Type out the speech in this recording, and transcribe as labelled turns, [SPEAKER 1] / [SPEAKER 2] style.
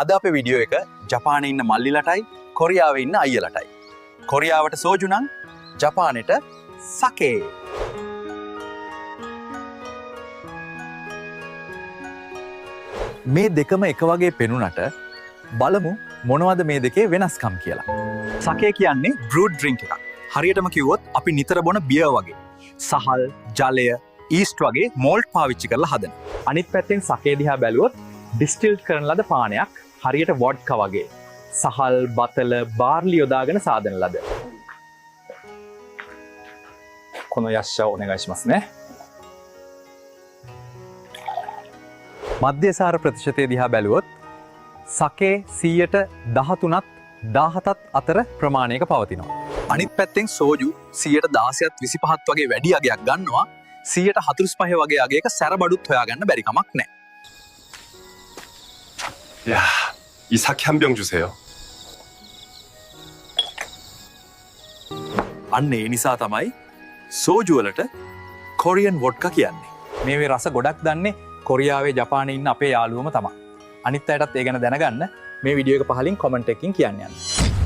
[SPEAKER 1] අද අපේ වීඩියෝ එක ජපානයේ ඉන්න මල්ලිලටයි කොරියාවේ ඉන්න අයියලටයි. කොරියාවට සෝජු නම් ජපානෙට සකේ. මේ දෙකම එක වගේ පෙනුනට බලමු මොනවද මේ දෙකේ වෙනස්කම් කියලා. සකේ කියන්නේ බෲඩ් ඩ්‍රින්ක් එකක්. හරියටම කිව්වොත් අපි නිතර බොන බියර් වගේ. සහල්, ජලය, ඊස්ට් වගේ මෝල්ට් පාවිච්චි කරලා හදන.
[SPEAKER 2] අනිත් පැත්තෙන් සකේ දිහා බැලුවොත් ඩිස්ටිල්ඩ් කරන ලද පානයක් හරියට වොඩ්කා වගේ. සහල්, බතල, බාර්ලි යොදාගෙන සාදන ලද. このヤッシャをお願いしますね。
[SPEAKER 1] මධ්‍යසාර ප්‍රතිශතය දිහා බැලුවොත් සකේ 13ත් 17ත් අතර ප්‍රමාණයක පවතිනවා. අනිත් පැත්තෙන් සෝජු 16ත් 25ත් වගේ වැඩි අගයක් ගන්නවා. 45 වගේ අගයක සැරබඩුත් හොයාගන්න බැරි කමක් නැහැ.
[SPEAKER 3] 야, 이 사케 한 병 주세요.
[SPEAKER 1] අන්න ඒ නිසා තමයි සෝජු වලට කොරියන් වොඩ්කා කියන්නේ. මේ රස ගොඩක් දන්නේ කොරියාවේ ජපානයේ ඉන්න අපේ යාළුවම තමයි. අනිත් අයටත් ඒ ගැන දැනගන්න මේ වීඩියෝ එක පහලින් කමෙන්ට් එකකින් කියන්න යන්න.